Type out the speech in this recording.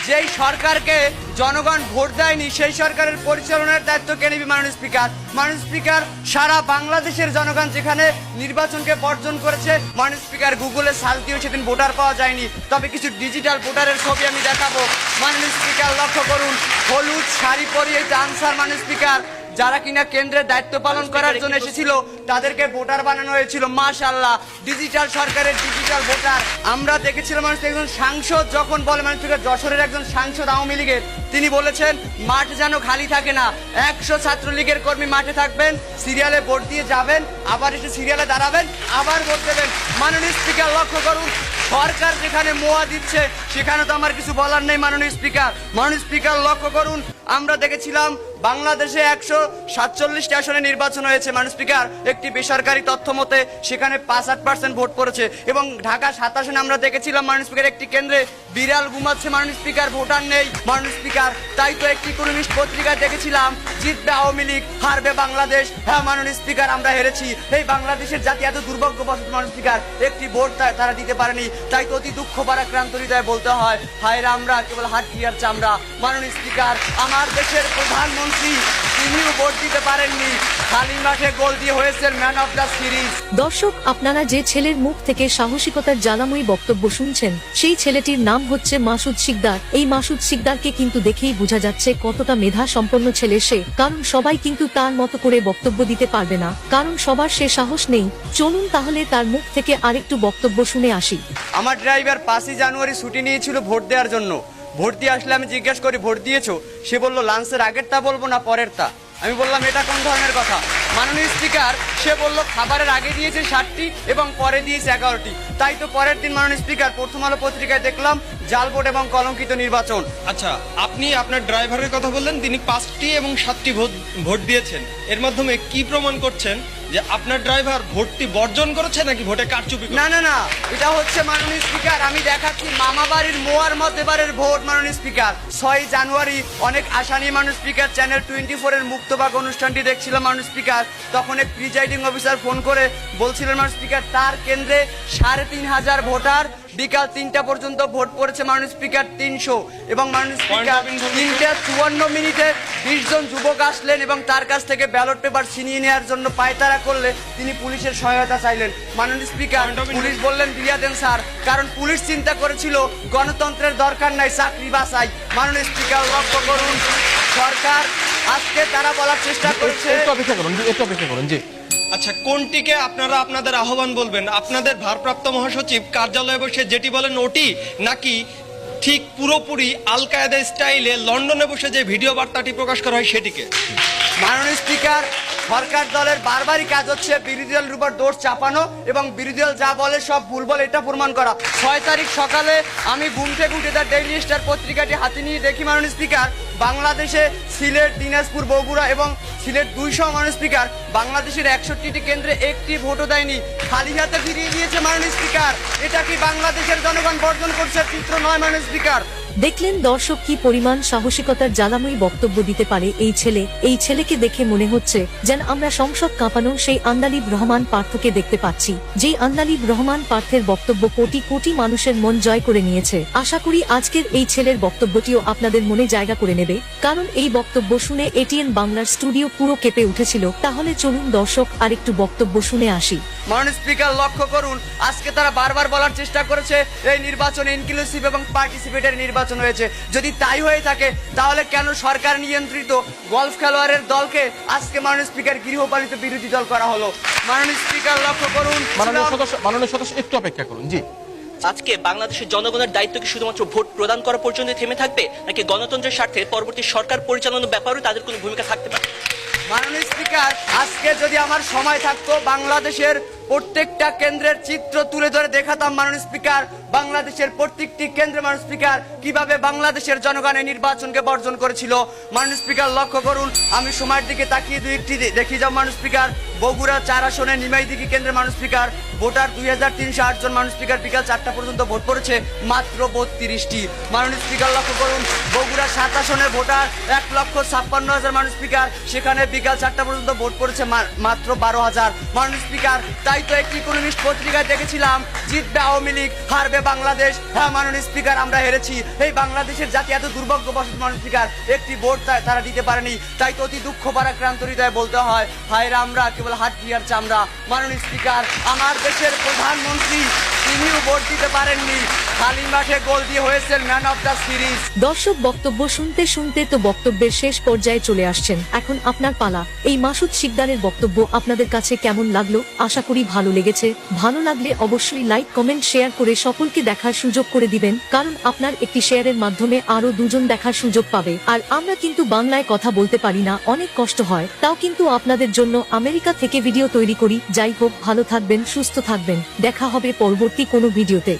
যেই সরকারকে জনগণ ভোট দেয়নি সেই সরকারের পরিচালনার দায়িত্ব কে নেবে মাননীয় স্পিকার? মাননীয় স্পিকার, সারা বাংলাদেশের জনগণ যেখানে নির্বাচনকে বর্জন করেছে, মাননীয় স্পিকার গুগলে সার্চ দিয়েও সেদিন ভোটার পাওয়া যায়নি। তবে কিছু ডিজিটাল ভোটারের ছবি আমি দেখাবো। মাননীয় স্পিকার লক্ষ্য করুন, হলুদ শাড়ি পরিয়ে ডান্সার মাননীয় স্পিকার, যারা কিনা কেন্দ্রের দায়িত্ব পালন করার জন্য এসেছিল তাদেরকে ভোটার বানানো হয়েছিল। মাশাআল্লাহ, ডিজিটাল সরকারের ডিজিটাল ভোটার। আমরা দেখেছিলাম মানুষ একজন সাংসদ যখন বলে, মানুষ যশোরের একজন সাংসদ আওয়ামী লীগের, তিনি বলেছেন মাঠ যেন খালি থাকে না, 100 ছাত্রলীগের কর্মী মাঠে থাকবেন, সিরিয়ালে ভোট দিয়ে যাবেন, আবার এসে সিরিয়ালে দাঁড়াবেন, আবার ভোট দেবেন। মাননীয় স্পিকার লক্ষ্য করুন, সরকার যেখানে মোয়া দিচ্ছে সেখানে তো আমার কিছু বলার নেই মাননীয় স্পিকার। মাননীয় স্পিকার লক্ষ্য করুন, আমরা দেখেছিলাম বাংলাদেশে 147টি আসনে নির্বাচন হয়েছে মাননীয় স্পিকার। একটি বেসরকারি তথ্য মতে সেখানে 65% ভোট পড়েছে এবং ঢাকা 7 আসনে আমরা দেখেছিলাম মাননীয় স্পিকার একটি কেন্দ্রে বিড়াল ঘুমাচ্ছে মাননীয় স্পিকার, ভোটার নেই মাননীয় স্পিকার। তাই তো একটি ইকোনমিস্ট পত্রিকায় দেখেছিলাম জিতবে আওয়ামী লীগ, হারবে বাংলাদেশ। হ্যাঁ মাননীয় স্পিকার, আমরা হেরেছি। এই বাংলাদেশের জাতি এত দুর্ভাগ্যবশত মাননীয় স্পিকার একটি ভোট তারা দিতে পারেনি। তাই তো অতি দুঃখ পারাক্রান্ত হৃদয়ে বলতে হয়, হায়রা আমরা কেবল হাট ক্লিয়ার চামড়া। মাননীয় স্পিকার, আমার দেশের প্রধানমন্ত্রী তিনিও ভোট দিতে পারেননি, খালি মাঠে গোল দিয়ে হয়েছেন ম্যান অফ দ্য সিরিজ। দর্শক, আপনারা যে ছেলের মুখ থেকে সাহসিকতার জ্বালাময়ী বক্তব্য শুনছেন সেই ছেলেটির নাম হচ্ছে মাসুদ শিকদার। এই মাসুদ শিকদারকে কিন্তু দেখেই বোঝা যাচ্ছে কতটা মেধা সম্পন্ন ছেলে সে, কারণ সবাই কিন্তু তার মতো করে বক্তব্য দিতে পারবে না, কারণ সবার সে সাহস নেই। চলুন তাহলে তার মুখ থেকে আরেকটু বক্তব্য শুনে আসি। আমার ড্রাইভার 5ই জানুয়ারি ছুটি নিয়েছিল ভোট দেওয়ার জন্য। ভোট দিয়ে আসলে আমি জিজ্ঞেস করি ভোট দিয়েছো? সে বলল লাঞ্চের আগেরটা বলবো না পরেরটা। আমি বললাম এটা কোন ধরনের কথা? মাননীয় স্পিকার, সে বলল খাবারের আগে দিয়েছে 7টি এবং পরে দিয়েছে 11টি। তাই তো পরের দিন মাননীয় স্পিকার প্রথম আলো পত্রিকায় দেখলাম জাল ভোট এবং কলঙ্কিত নির্বাচন। আচ্ছা, আপনি আপনার ড্রাইভারের কথা বললেন, তিনি 5টি এবং 7টি ভোট দিয়েছেন। এর মাধ্যমে কি প্রমাণ করছেন যে আপনার ড্রাইভার ভোটটি বর্জন করেছে নাকি ভোটে কারচুপি? না না না, এটা হচ্ছে মাননীয় স্পিকার, আমি দেখাচ্ছি মামা বাড়ির মোয়ার মত এবারের ভোট মাননীয় স্পিকার। 6 জানুয়ারি অনেক আশা নিয়ে মাননীয় স্পিকার চ্যানেল 24 এর মুক্তবাগ অনুষ্ঠানটি দেখছিলাম মাননীয় স্পিকার। তখন এক প্রিজাইডিং অফিসার ফোন করে বলছিলেন মাননীয় স্পিকার তার কেন্দ্রে 3,500 ভোটার, বিকাল 3টা পর্যন্ত ভোট পড়েছে মাননীয় স্পিকার 300। এবং মাননীয় স্পিকার 3:54 20 জন যুবক আসলেন এবং তার কাছ থেকে ব্যালট পেপার ছিনিয়ে নেওয়ার জন্য পায়তারা করলে তিনি পুলিশের সহায়তা চাইলেন। মাননীয় স্পিকার, পুলিশ বললেন দিয়ে দেন স্যার, কারণ পুলিশ চিন্তা করেছিল গণতন্ত্রের দরকার নাই, চাকরি বাঁচাই। মাননীয় স্পিকার লক্ষ্য করুন, সরকার আজকে তারা বলার চেষ্টা করছে। একটু অপেক্ষা করুন জি। আচ্ছা, কোনটিকে আপনারা আপনাদের আহ্বান বলবেন? আপনাদের ভারপ্রাপ্ত মহাসচিব কার্যালয়ে বসে যেটি বলেন ওটি, নাকি ঠিক পুরোপুরি আল কায়েদা স্টাইলে লন্ডনে বসে যে ভিডিও বার্তাটি প্রকাশ করা হয় সেটিকে? মাননীয় স্পিকার, সরকার দলের বারবারই কাজ হচ্ছে বিরোধী দলের উপর দোষ চাপানো এবং বিরোধী দল যা বলে সব ভুল বলে এটা প্রমাণ করা। 6 তারিখ সকালে আমি ঘুম থেকে উঠে তার ডেইলি স্টার পত্রিকাটি হাতে নিয়ে দেখি মাননীয় স্পিকার বাংলাদেশে সিলেট, দিনাজপুর, বগুড়া এবং সিলেট 200 মাননীয় স্পিকার বাংলাদেশের 61টি কেন্দ্রে একটি ভোটও দেয়নি, খালি হাতে ফিরিয়ে দিয়েছে মাননীয় স্পিকার। এটা কি বাংলাদেশের জনগণ বর্জন করছে চিত্র নয় মাননীয় স্পিকার? দেখলেন দর্শক, কি পরিমাণ সাহসিকতার জ্বালাময়ী বক্তব্য দিতে পারে এই ছেলে। এই ছেলেকে দেখে মনে হচ্ছে যেন আমরা সংসদ কাঁপানো সেই আন্দালিব রহমান পার্থকে দেখতে পাচ্ছি, যেই আন্দালিব রহমান পার্থের বক্তব্য কোটি কোটি মানুষের মন জয় করে নিয়েছে। আশা করি আজকের এই ছেলের বক্তব্যটিও আপনাদের মনে জায়গা করে নেবে, কারণ এই বক্তব্য শুনে এটিএন বাংলার স্টুডিও পুরো কেঁপে উঠেছিল। তাহলে চলুন দর্শক আরেকটু বক্তব্য শুনে আসি। মাননীয় স্পিকার লক্ষ্য করুন, আজকে তারা বারবার বলার চেষ্টা করেছে এই নির্বাচন ইনক্লুসিভ এবং পার্টিসিপেটরি নির্বাচন হয়েছে। যদি তাই হয়ে থাকে তাহলে কেন সরকার নিয়ন্ত্রিত গলফ খেলোয়াড়ের দলকে আজকে মাননীয় স্পিকার গৃহপালিত বিরোধী দল করা হলো? মাননীয় স্পিকার লক্ষ্য করুন, মাননীয় সদস্য একটু অপেক্ষা করুন জি। আজকে বাংলাদেশের জনগণের দায়িত্ব কি শুধুমাত্র ভোট প্রদান করা পর্যন্ত থেমে থাকবে, নাকি গণতন্ত্রের স্বার্থে পরবর্তী সরকার পরিচালনার ব্যাপারেও তাদের কোনো ভূমিকা থাকতে পারে? মাননীয় স্পিকার, আজকে যদি আমার সময় থাকতো বাংলাদেশের প্রত্যেকটা কেন্দ্রের চিত্র তুলে ধরে দেখাতাম মাননীয় স্পিকার, বাংলাদেশের প্রত্যেকটি কেন্দ্রে মাননীয় স্পিকার কিভাবে বাংলাদেশের জনগণের নির্বাচনকে বর্জন করেছিল। মাননীয় স্পিকার লক্ষ্য করুন, আমি সময়ের দিকে তাকিয়ে দুই একটি দেখি যাও মাননীয় স্পিকার। বগুড়া 4 আসনে নিমাইদিঘি কেন্দ্রে মাননীয় স্পিকার ভোটার 2308 জন মাননীয় স্পিকার, বিকাল 4টা পর্যন্ত ভোট পড়েছে মাত্র 32টি। মাননীয় স্পিকার লক্ষ্য করুন, বগুড়া 7 আসনে ভোটার 1,56,000 মাননীয় স্পিকার, সেখানে বিকাল 4টা পর্যন্ত ভোট পড়েছে মাত্র 12,000 মাননীয় স্পিকার। তাই তাই তো একটি ইকোনমিস্ট পত্রিকায় দেখেছিলাম, জিতবে আওয়ামী লীগ, হারবে বাংলাদেশ। হ্যাঁ মাননীয় স্পিকার, আমরা হেরেছি। এই বাংলাদেশের জাতি এত দুর্ভাগ্যবশত মাননীয় স্পিকার, একটি ভোট তারা দিতে পারেনি। তাই তো অতি দুঃখ পারাক্রান্ত হৃদয়ে বলতে হয়, হায়রা আমরা কেবল হাড্ডি আর চামড়া। মাননীয় স্পিকার, আমার দেশের প্রধানমন্ত্রী তিনিও ভোট দিতে পারেননি, খালি মাঠে গোল দিয়ে হয়েছেন ম্যান অফ দ্য সিরিজ। দর্শক বক্তব্য শুনতে শুনতে তো বক্তব্যের শেষ পর্যায়ে চলে আসছেন। এখন আপনার পালা। এই মাসুদ শিকদারের বক্তব্য আপনাদের কাছে কেমন লাগলো? আশা করি ভালো লেগেছে। ভালো লাগলে অবশ্যই লাইক, কমেন্ট, শেয়ার করে সকলকে দেখার সুযোগ করে দিবেন, কারণ আপনার একটি শেয়ারের মাধ্যমে আরো দুজন দেখার সুযোগ পাবে। আর আমরা কিন্তু বাংলায় কথা বলতে পারি না, অনেক কষ্ট হয়, তাও কিন্তু আপনাদের জন্য আমেরিকা থেকে ভিডিও তৈরি করি। যাই হোক, ভালো থাকবেন, সুস্থ থাকবেন, দেখা হবে পরবর্তী কোনো ভিডিওতে।